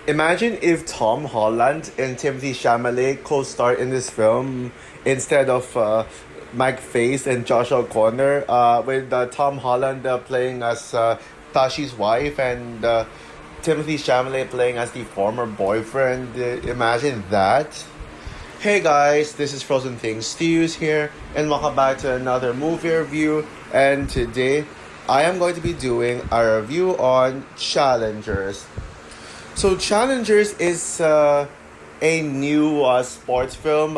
Imagine if Tom Holland and Timothy Chalamet co-starred in this film instead of Mike Face and Josh O'Connor, with Tom Holland playing as Tashi's wife and Timothy Chalamet playing as the former boyfriend. Imagine that. Hey guys, this is Frozen Things Stews here, and welcome back to another movie review. And today, I am going to be doing a review on Challengers. So Challengers is a new sports film.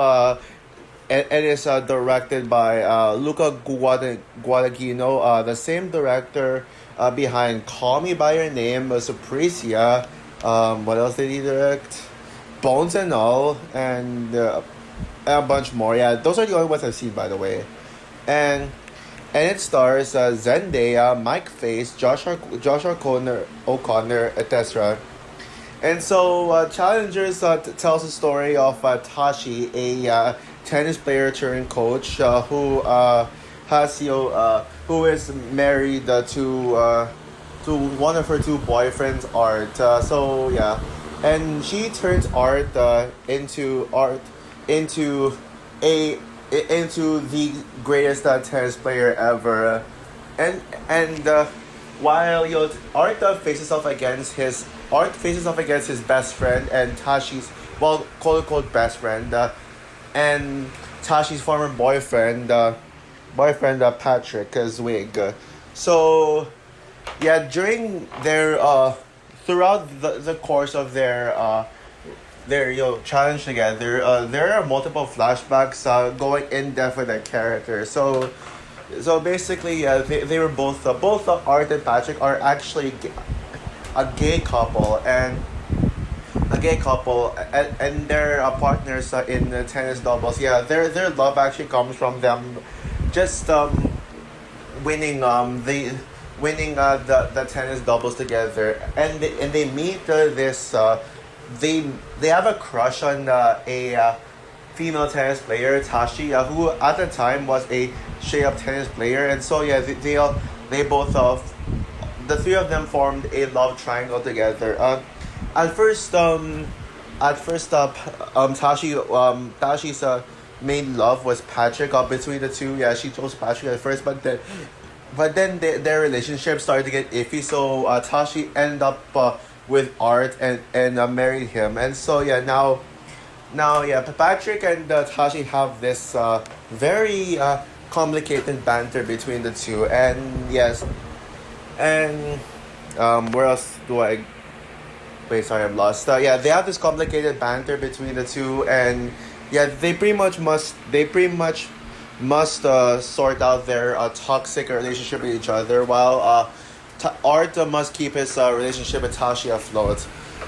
It is directed by Luca Guadagnino, the same director behind Call Me by Your Name, Supricia. What else did he direct? Bones and All, and a bunch more. Yeah, those are the only ones I've seen, by the way. And and it stars Zendaya, Mike Face, Josh O'Connor, etc. And so, Challengers tells the story of Tashi, a tennis player turned coach who is married to one of her two boyfriends, Art. So yeah, and she turns Art into a into the greatest tennis player ever, and while Art faces off against his best friend and Tashi's, well, quote unquote best friend, and Tashi's former Patrick Zwig. So yeah, during their throughout the course of their challenge together, there are multiple flashbacks going in depth with their characters. So basically, they were both Art and Patrick are actually a gay couple, and their partners in tennis doubles. Yeah, their love actually comes from them just winning the tennis doubles together, and they meet they have a crush on a female tennis player, Tashi, who at the time was a straight up tennis player. And so yeah, they both the three of them formed a love triangle together. At first, Tashi's main love was Patrick. Between the two, yeah, she chose Patrick at first, but then their relationship started to get iffy. So Tashi ended up with Art and married him. And so yeah, now yeah, Patrick and Tashi have this very complicated banter between the two. And yes, and where else do I? Wait, sorry, I'm lost. Yeah, they have this complicated banter between the two, and yeah, they pretty much must sort out their toxic relationship with each other, while Art must keep his relationship with Tashi afloat.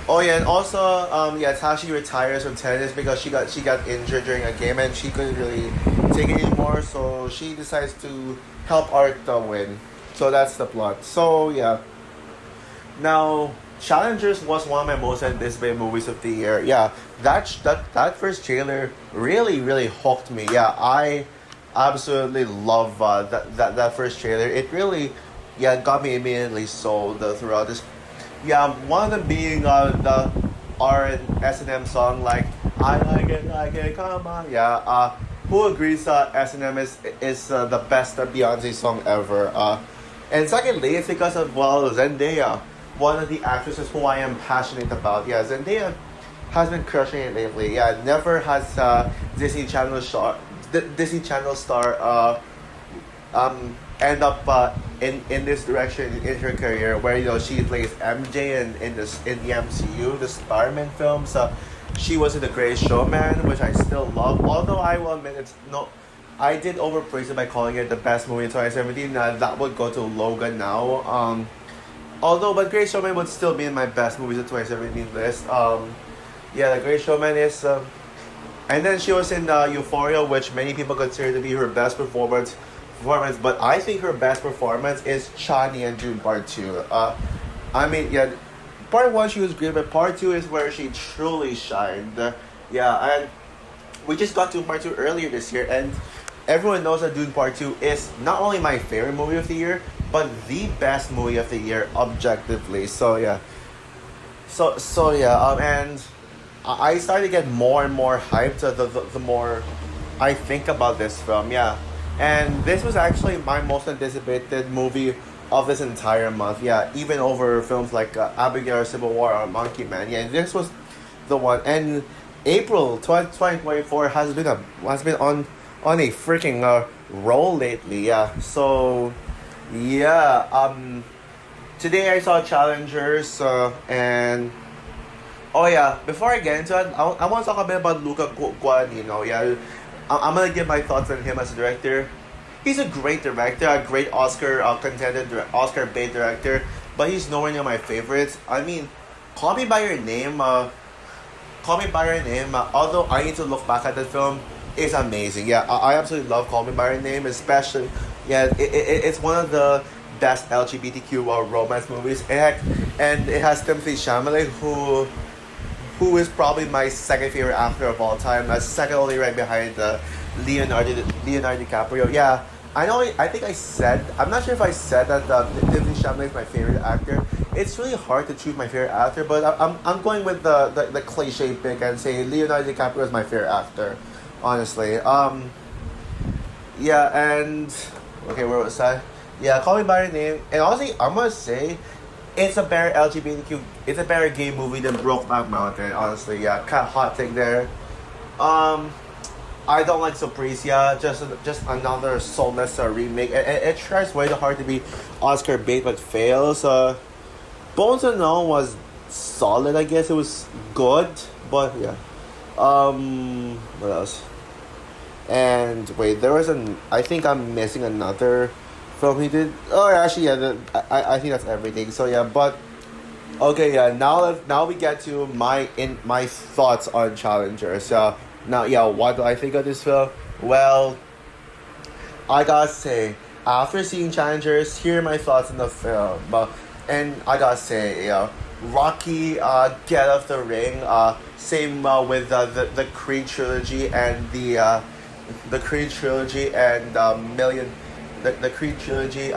Oh yeah, and also yeah, Tashi retires from tennis because she got injured during a game and she couldn't really take it anymore. So she decides to help Art win. So that's the plot. So yeah, now Challengers was one of my most anticipated movies of the year. Yeah, that first trailer really hooked me. Yeah, I absolutely love that first trailer. It really, yeah, got me immediately sold throughout this. Yeah, one of them being the R and S&M song, like I like it, come on. Yeah, who agrees S&M is the best Beyonce song ever. And secondly, it's because of, well, Zendaya, one of the actresses who I am passionate about. Yeah, Zendaya has been crushing it lately. Yeah, never has Disney Channel star end up in this direction in her career, where she plays MJ in the MCU, the Spider-Man films. She was in The Greatest Showman, which I still love. Although I will admit it's no, I did overpraise it by calling it the best movie in 2017. That would go to Logan now. But Greatest Showman would still be in my best movies of 2017 list. Yeah, The Greatest Showman is. And then she was in Euphoria, which many people consider to be her best performance. But I think her best performance is Chani and June Part 2. I mean, yeah, Part 1 she was great, but Part 2 is where she truly shined. Yeah, and we just got to Part 2 earlier this year, and everyone knows that Dune Part 2 is not only my favorite movie of the year, but the best movie of the year, objectively. So, yeah. So yeah, and I started to get more and more hyped the more I think about this film. Yeah, and this was actually my most anticipated movie of this entire month. Yeah, even over films like Abigail, Civil War, or Monkey Man. Yeah, this was the one. And April 2024 has been on a freaking roll lately. Yeah, so yeah. Today I saw Challengers and oh yeah, before I get into it, I want to talk a bit about Luca Guadagnino. Yeah, I'm gonna give my thoughts on him as a director. He's a great director, a great Oscar contended Oscar bait director, but he's nowhere near my favorites. I mean, Call Me by Your Name. Call Me by Your Name. Although I need to look back at the film, is amazing. Yeah, I absolutely love Call Me by Your Name, especially yeah, it's one of the best LGBTQ romance movies. And it has Timothy Chalamet, who is probably my second favorite actor of all time. Second only right behind Leonardo DiCaprio. Yeah, I know. I think I said. I'm not sure if I said that Timothy Chalamet is my favorite actor. It's really hard to choose my favorite actor, but I'm going with the cliche pick and say Leonardo DiCaprio is my favorite actor. Honestly, yeah, and okay, where was I? Yeah, Call Me by Your Name, and honestly, I'm gonna say it's a better LGBTQ, it's a better gay movie than Brokeback Mountain. Honestly, yeah, kind of hot take there. Um, I don't like Supricia, just another soulless remake. It tries way too hard to be Oscar bait but fails. Bones Unknown was solid, I guess it was good, but yeah. What else? And wait, there was an. I think I'm missing another film he did. Oh, actually, yeah. I think that's everything. So yeah, but okay, yeah. Now we get to my thoughts on Challengers. Now, yeah, what do I think of this film? Well, I gotta say, after seeing Challengers, here are my thoughts on the film. And I gotta say, Rocky, Get Off the Ring. Same with the Creed trilogy and the Creed trilogy and the Creed trilogy,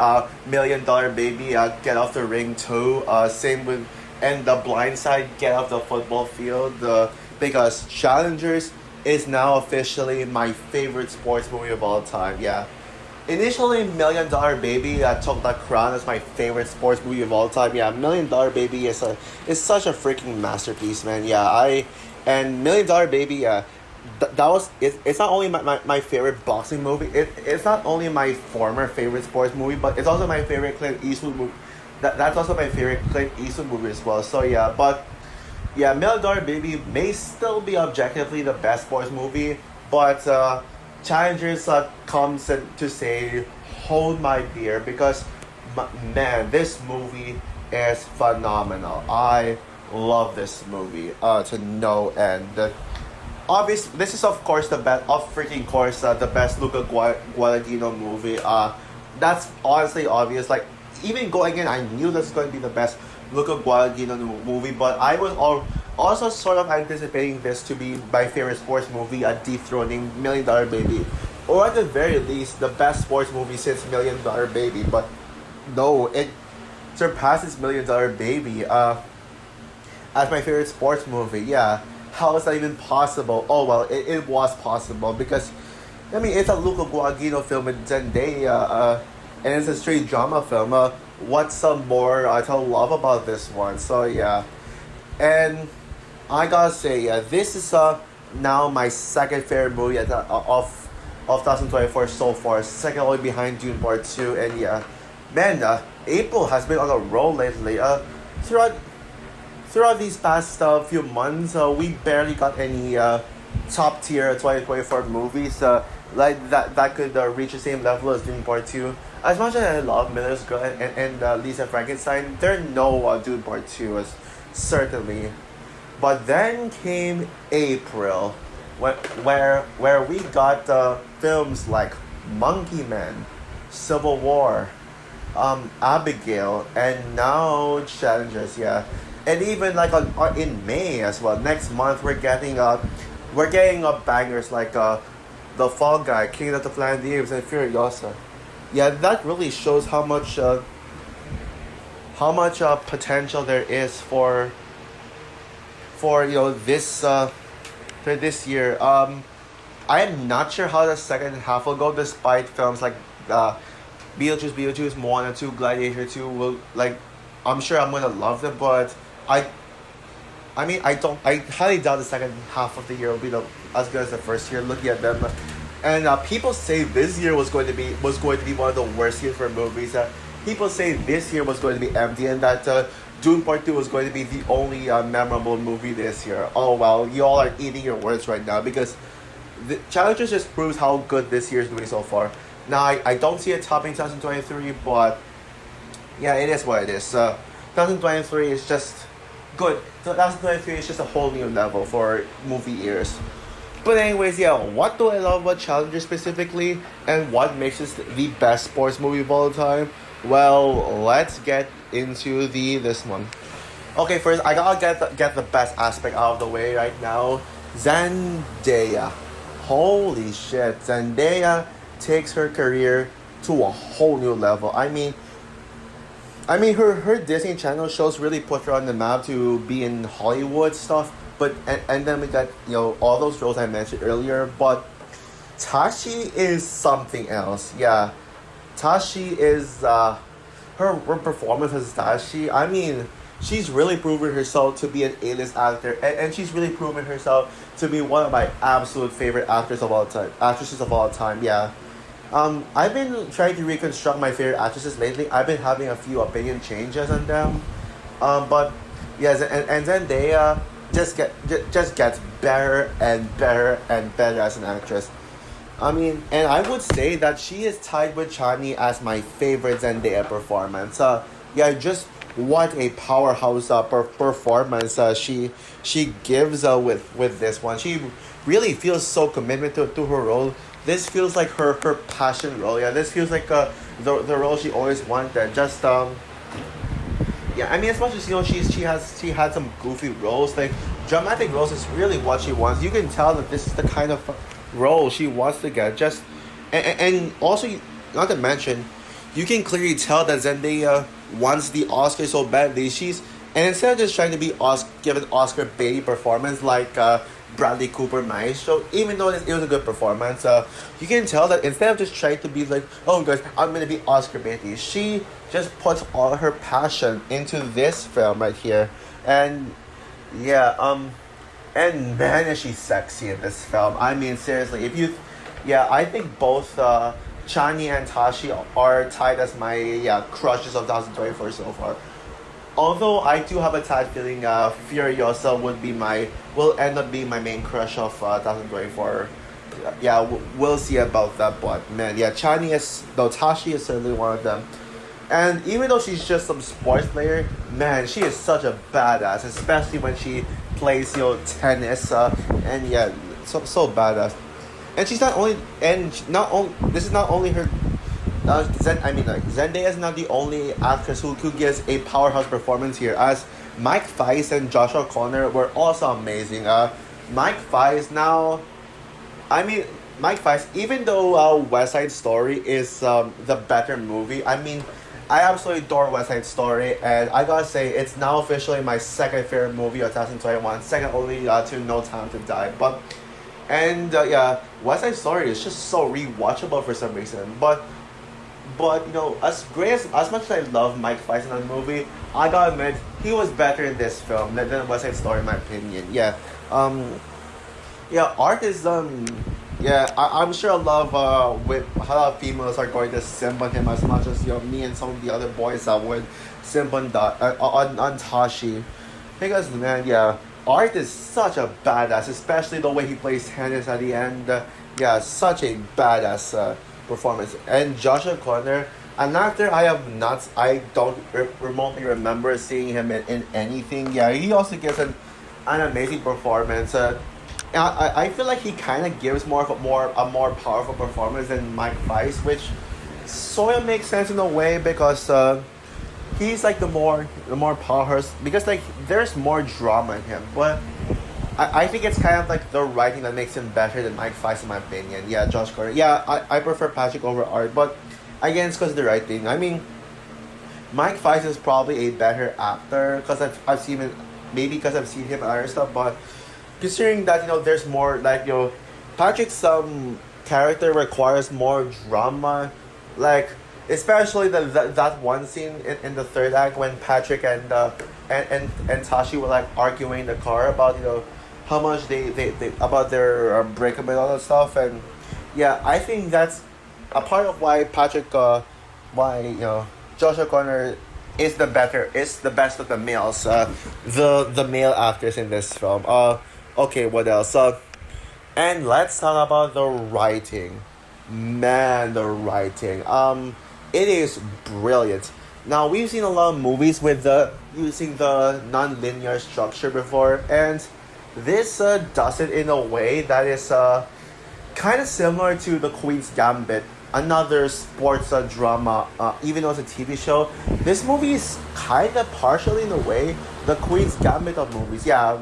Million Dollar Baby, Get Off the Ring too. Same with and The Blind Side, Get Off the Football Field. Because Challengers is now officially my favorite sports movie of all time. Yeah. Initially, Million Dollar Baby took the crown as my favorite sports movie of all time. Yeah, Million Dollar Baby is such a freaking masterpiece, man. Yeah, and Million Dollar Baby. That was it's not only my favorite boxing movie. It's not only my former favorite sports movie, but it's also my favorite Clint Eastwood movie. That's also my favorite Clint Eastwood movie as well. So yeah, but yeah, Million Dollar Baby may still be objectively the best sports movie, but Challengers comes in to say, hold my beer, because man, this movie is phenomenal. I love this movie to no end. Obviously, this is of course the best, of freaking course, the best Luca Guadagnino movie. That's honestly obvious. Like, even going in, I knew this was going to be the best Luca Guadagnino movie, but I was also sort of anticipating this to be my favorite sports movie, dethroning Million Dollar Baby, or at the very least, the best sports movie since Million Dollar Baby. But no, it surpasses Million Dollar Baby as my favorite sports movie. Yeah, how is that even possible? Oh well, it was possible because, I mean, it's a Luca Guadagnino film with Zendaya, and it's a straight drama film. What's some more to love about this one? So yeah, and I gotta say, yeah, this is now my second favorite movie of 2024 so far. Second only behind Dune Part 2, and yeah, man, April has been on a roll lately. Throughout throughout these past few months, we barely got any top tier 2024 movies like that could reach the same level as Dune Part 2. As much as I love Miller's Girl and Lisa Frankenstein, there are no Dune Part 2 certainly. But then came April, where we got films like Monkey Man, Civil War, Abigail, and now Challengers. Yeah, and even like in May as well. Next month we're getting bangers like the Fall Guy, King of the Planet of the Apes, and Furiosa. Yeah, that really shows how much potential there is for for this year. I am not sure how the second half will go, despite films like Beetlejuice, Moana 2, Gladiator 2 will like. I'm sure I'm gonna love them, but I I mean, I highly doubt the second half of the year will be as good as the first year. Looking at them, and people say this year was going to be one of the worst years for movies. People say this year was going to be empty, and that Dune Part Two was going to be the only memorable movie this year. Oh well, you all are eating your words right now because the Challengers just proves how good this year's doing so far. Now I don't see it topping 2023, but yeah, it is what it is. 2023 is just good. 2023 is just a whole new level for movie years. But anyways, yeah, what do I love about Challenger specifically, and what makes this the best sports movie of all time? Well, let's get into this one. Okay, first I gotta get the best aspect out of the way right now. Zendaya, holy shit, Zendaya takes her career to a whole new level. Her Disney Channel shows really put her on the map to be in Hollywood stuff. But and then we got all those roles I mentioned earlier. But Tashi is something else. Yeah, Tashi is her performance as Tashi. She's really proven herself to be an A-list actor, and she's really proven herself to be one of my absolute favorite actresses of all time. Yeah. I've been trying to reconstruct my favorite actresses lately. I've been having a few opinion changes on them. But yes, and Zendaya just gets better and better and better as an actress. And I would say that she is tied with Chani as my favorite Zendaya performance. Yeah, just what a powerhouse performance she gives with this one. She really feels so committed to her role. This feels like her passion role. Yeah, this feels like the role she always wanted. Just yeah, as much as she had some goofy roles, like dramatic roles is really what she wants. You can tell that this is the kind of role she wants to get. Just and also, not to mention, you can clearly tell that Zendaya wants the Oscar so badly. And instead of just trying to be given Oscar baity performance like Bradley Cooper Maestro, even though it was a good performance, you can tell that instead of just trying to be like, oh guys, I'm gonna be Oscar baity, she just puts all her passion into this film right here. And yeah, and man, is she sexy in this film. Seriously, I think both Chani and Tashi are tied as my crushes of 2024 so far. Although I do have a tad feeling Furiosa will end up being my main crush of 2024. Yeah, we'll see about that, but man, yeah, Tashi is certainly one of them. And even though she's just some sports player, man, she is such a badass, especially when she plays tennis. And yeah, so badass. And she's not only this is not only her. Zendaya is not the only actress who gives a powerhouse performance here, as Mike Fice and Josh O'Connor were also amazing. Mike Fice, even though West Side Story is the better movie, I absolutely adore West Side Story, and I gotta say, it's now officially my second favorite movie of 2021, second only to No Time to Die. West Side Story is just so rewatchable for some reason, but as much as I love Mike Fice in that movie, I gotta admit he was better in this film than West Side Story in my opinion. Yeah, art is I'm sure a lot of females are going to simp on him as much as me and some of the other boys would simp on Tashi, because man, yeah, Art is such a badass, especially the way he plays tennis at the end. Such a badass performance. And Josh O'Connor, an actor I don't remotely remember seeing him in anything. Yeah, he also gives an amazing performance. I feel like he kind of gives a more powerful performance than Mike Fice, which sort of makes sense in a way, because he's like the more powerhouse, because like there's more drama in him. But I think it's kind of like the writing that makes him better than Mike Fice in my opinion. Yeah, Josh Carter. Yeah, I prefer Patrick over Art, but again, it's because of the writing. Mike Fice is probably a better actor because I've seen him maybe because I've seen him and other stuff, but considering that there's more like Patrick's character requires more drama, like especially that one scene in the third act when Patrick and Tashi were like arguing in the car about how much they about their breakup and all that stuff. And yeah, I think that's a part of why why Josh O'Connor is the best of the males, the male actors in this film. Okay, what else? And let's talk about the writing. Man, the writing. It is brilliant. Now we've seen a lot of movies with the using the non-linear structure before, and this does it in a way that is kind of similar to The Queen's Gambit, another sports drama. Even though it's a TV show, this movie is kind of partially in a way The Queen's Gambit of movies. Yeah,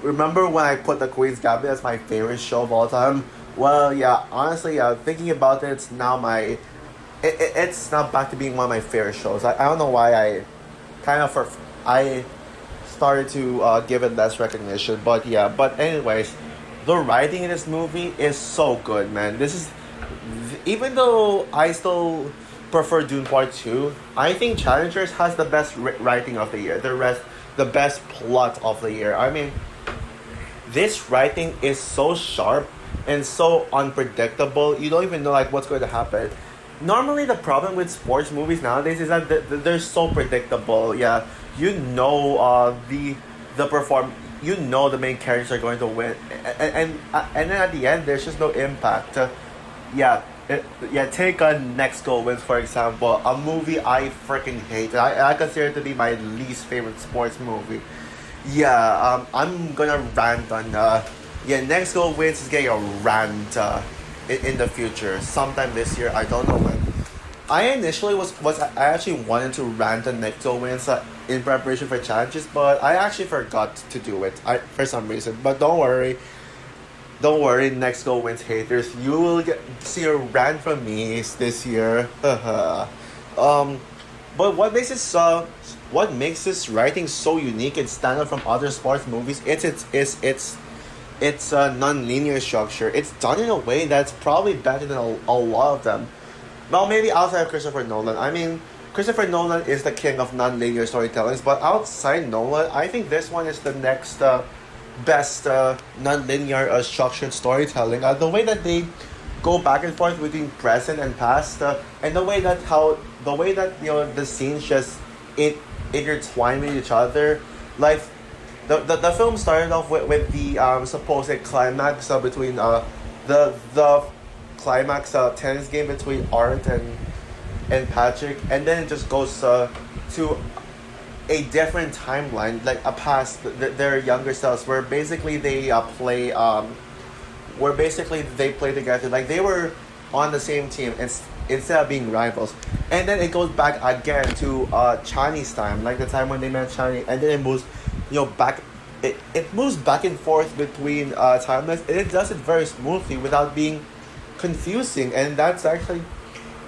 remember when I put The Queen's Gambit as my favorite show of all time? Well, yeah, honestly, thinking about it, it's now it's now back to being one of my favorite shows. I don't know why I started to give it less recognition, but yeah. But anyways, the writing in this movie is so good, man. Even though I still prefer Dune Part 2, I think Challengers has the best writing of the year. The best plot of the year. I mean, this writing is so sharp and so unpredictable. You don't even know like what's going to happen. Normally, the problem with sports movies nowadays is that they're so predictable. Yeah, the main characters are going to win, and then at the end, there's just no impact. Take Next Goal Wins, for example, a movie I freaking hate. I consider it to be my least favorite sports movie. Yeah, I'm gonna rant on. Next Goal Wins is getting a rant in the future, sometime this year. I don't know when. I initially I actually wanted to rant on Next Goal Wins in preparation for challenges, but I actually forgot to do it. For some reason. But don't worry, Next Goal Wins haters. You will see a rant from me this year. But what makes this writing so unique and stand out from other sports movies? It's a non-linear structure. It's done in a way that's probably better than a lot of them. Well, maybe outside of Christopher Nolan. I mean, Christopher Nolan is the king of non-linear storytellings, but outside Nolan, I think this one is the next best non-linear structured storytelling. The way that they go back and forth between present and past, and the way that the scenes just intertwine with each other, like the film started off with the supposed climax between the climax tennis game between Art and Patrick, and then it just goes to a different timeline, like a past their younger selves, where basically they play together, like they were on the same team instead of being rivals. And then it goes back again to Chinese time, like the time when they met Chinese, and then it moves back. It moves back and forth between timelines, and it does it very smoothly without being confusing. And that's actually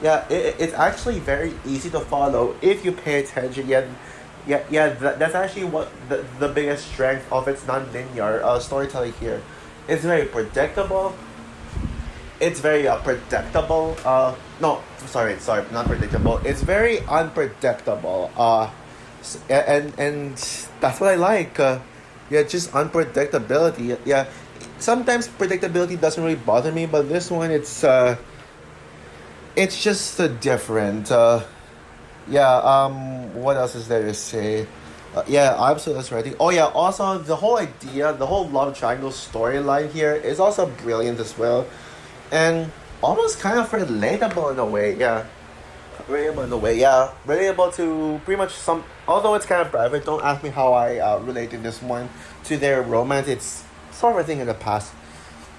it's actually very easy to follow if you pay attention. That's actually what the biggest strength of its non-linear storytelling here. It's very predictable. It's very predictable. No, sorry, not predictable. It's very unpredictable. And that's what I like. Just unpredictability. Yeah, sometimes predictability doesn't really bother me, but this one, it's just different. What else is there to say? Absolutely, that's right. Oh yeah, also the whole idea, the whole love triangle storyline here is also brilliant as well, and almost kind of relatable in a way. Relatable to pretty much some. Although it's kind of private, don't ask me how I related this one to their romance. It's sort of a thing in the past.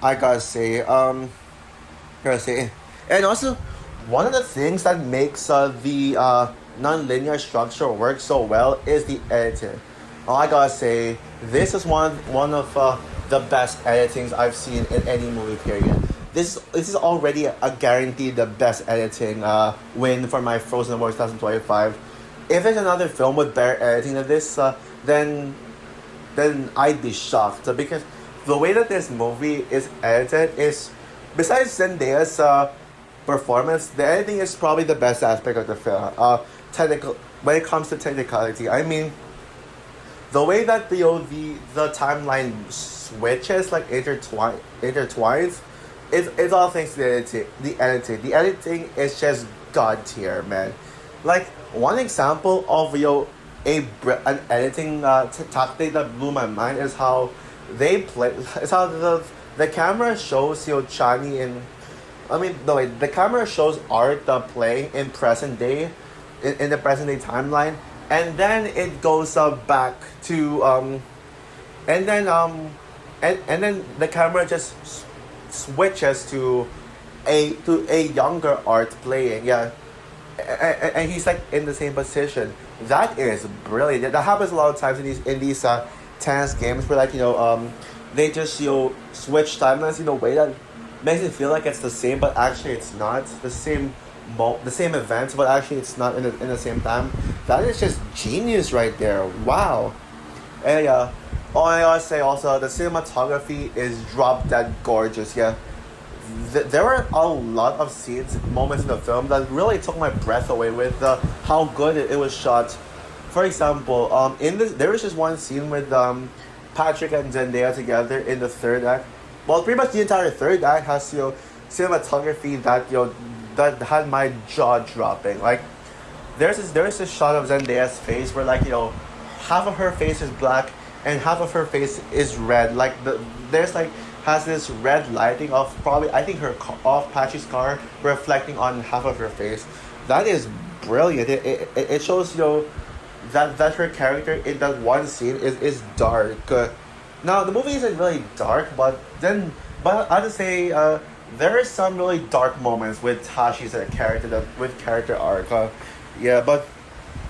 I gotta say, and also one of the things that makes the non-linear structure work so well is the editing. I gotta say, this is one of the best editings I've seen in any movie. Period. This is already a guaranteed the best editing win for my Frozen Awards 2025. if there's another film with better editing than this, then then I'd be shocked because the way that this movie is edited is, besides Zendaya's performance, the editing is probably the best aspect of the film. Technical when it comes to technicality, I mean, the way that the timeline switches like intertwines, it's all thanks to the editing. The editing is just god tier, man. Like one example of an editing tactic that blew my mind is how they play. It's how the camera shows Chani in. I mean, no wait. The camera shows art playing in present day, in the present day timeline, and then it goes back to and then the camera just switches to a younger art playing. Yeah, and he's like in the same position. That is brilliant. That happens a lot of times in these tennis games where they just switch timelines in a way that makes it feel like it's the same, but actually it's not the same events, but actually it's not in the same time. That is just genius right there. Wow. And yeah, I gotta say also the cinematography is drop dead gorgeous. Yeah, there were a lot of moments in the film that really took my breath away with how good it was shot. For example, there was just one scene with Patrick and Zendaya together in the third act. Well, pretty much the entire third act has cinematography that that had my jaw dropping. Like there's this shot of Zendaya's face where half of her face is black and half of her face is red. Like there's has this red lighting of probably I think of Patrick's car reflecting on half of her face. That is brilliant. It shows that her character in that one scene is dark. Now the movie isn't really dark, but I would say there are some really dark moments with Tashi's character arc. Yeah, but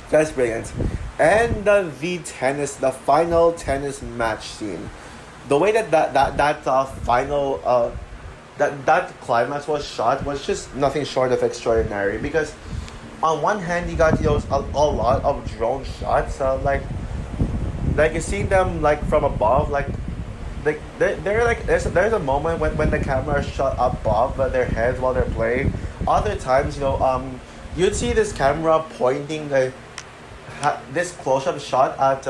that's brilliant. And the final tennis match scene, the way that final that climax was shot was just nothing short of extraordinary. Because on one hand you got a lot of drone shots, like you see them from above, there's a moment when the camera is shot above their heads while they're playing. Other times you'd see this camera pointing this close-up shot at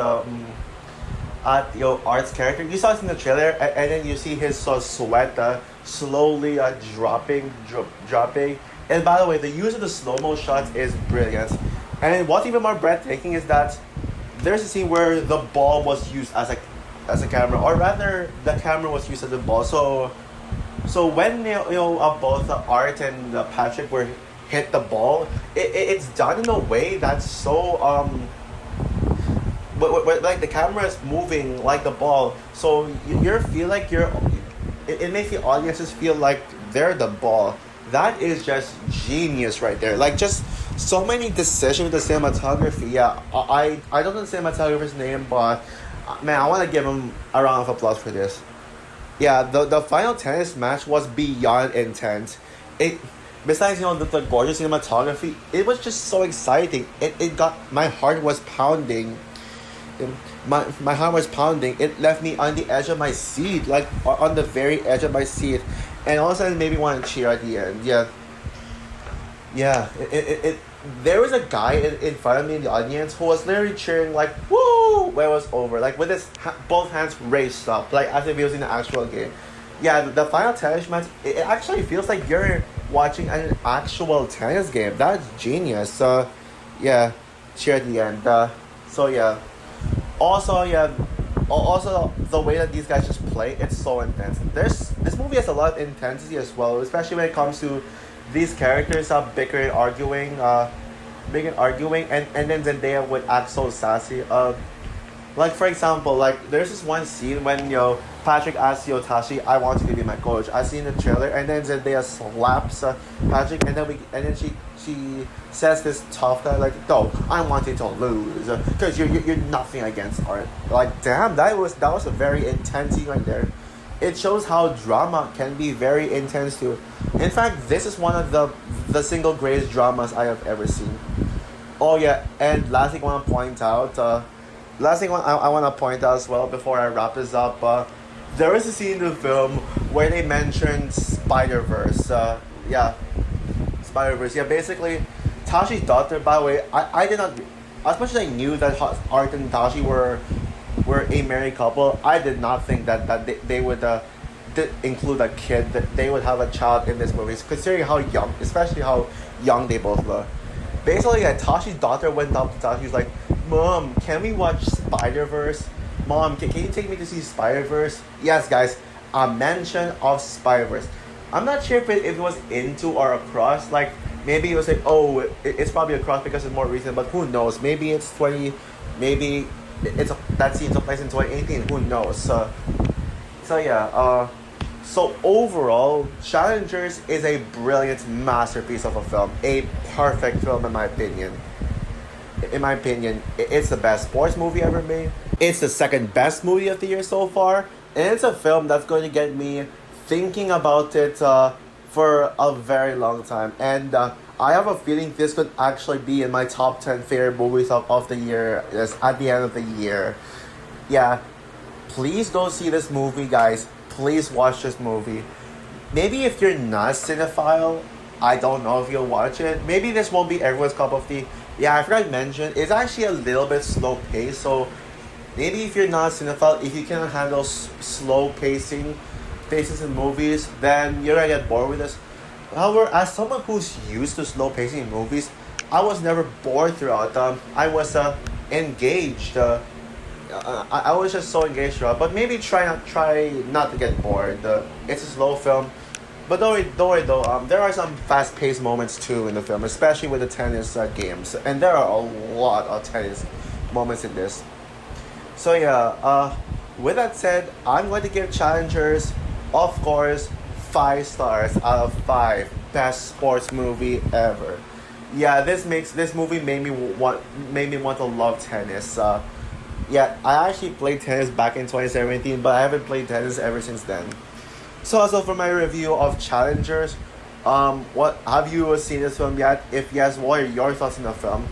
Art's character. You saw it in the trailer, and then you see his sweat slowly dropping. And by the way, the use of the slow-mo shots is brilliant. And what's even more breathtaking is that there's a scene where the ball was used as a camera, or rather, the camera was used as a ball. So when both Art and Patrick were hit the ball, it's done in a way that's so like the camera is moving like the ball, so you feel like it makes the audiences feel like they're the ball. That is just genius right there. Like just so many decisions with the cinematography. Yeah, I don't know the cinematographer's name, but man, I want to give him a round of applause for this. Yeah, the final tennis match was beyond intense. It Besides the gorgeous cinematography, it was just so exciting. It got my heart was pounding. My heart was pounding. It left me on the edge of my seat, like on the very edge of my seat, and all of a sudden made me want to cheer at the end. Yeah, yeah. There was a guy in front of me in the audience who was literally cheering like "woo" when it was over, like with his both hands raised up, like as if he was in an actual game. Yeah, the final tennis match. It actually feels like you're watching an actual tennis game. That's genius. Yeah, cheer at the end. So yeah. Also, yeah. Also, the way that these guys just play, it's so intense. This movie has a lot of intensity as well, especially when it comes to these characters bickering, arguing, and then Zendaya would act so sassy. Like for example, there's this one scene when Patrick asks Tashi, "I want you to be my coach." I see in the trailer, and then Zendaya slaps Patrick, and then she says this tough guy like, "No, I want you to lose because you're nothing against Art." Like damn, that was a very intense scene right there. It shows how drama can be very intense too. In fact, this is one of the single greatest dramas I have ever seen. Oh yeah, and last thing I want to point out, I want to point out as well before I wrap this up. There is a scene in the film where they mention Spider Verse. Yeah, Spider Verse. Yeah, basically, Tashi's daughter. By the way, I did not. As much as I knew that Art and Tashi were a married couple, I did not think that they would include a kid, that they would have a child in this movie, considering how young, especially how young they both look. Basically, Tashi's daughter went up to Tashi. She was like, "Mom, can we watch Spider Verse? Mom, can you take me to see Spider Verse?" Yes, guys, a mention of Spider Verse. I'm not sure if it was into or across. Like maybe it was like, oh, it's probably across because it's more recent. But who knows? Maybe it's 20. Maybe that scene took place in 2018. Who knows? So yeah. So overall, Challengers is a brilliant masterpiece of a film, a perfect film in my opinion. In my opinion, it's the best sports movie ever made. It's the second best movie of the year so far, and it's a film that's going to get me thinking about it for a very long time. And I have a feeling this could actually be in my top 10 favorite movies of the year, yes, at the end of the year. Yeah, please go see this movie, guys. Please watch this movie. Maybe if you're not a cinephile, I don't know if you'll watch it. Maybe this won't be everyone's cup of tea. Yeah, I forgot to mention, it's actually a little bit slow paced, so maybe if you're not a cinephile, if you can handle slow paces in movies, then you're gonna get bored with this. However, as someone who's used to slow pacing in movies, I was never bored throughout. I was engaged. I was just so engaged throughout. But maybe try not to get bored. It's a slow film, but don't worry though. There are some fast paced moments too in the film, especially with the tennis games, and there are a lot of tennis moments in this. So yeah. With that said, I'm going to give Challengers, of course, 5 stars out of 5. Best sports movie ever. Yeah, this movie made me want to love tennis. Yeah, I actually played tennis back in 2017, but I haven't played tennis ever since then. So also for my review of Challengers, what have you seen this film yet? If yes, what are your thoughts on the film?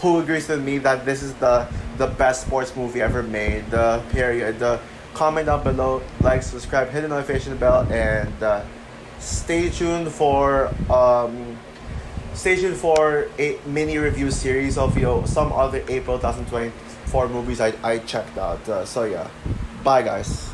Who agrees with me that this is the best sports movie ever made? Period. Comment down below, like, subscribe, hit the notification bell, and stay tuned for a mini review series of some other April 2024 movies I checked out. So yeah, bye guys.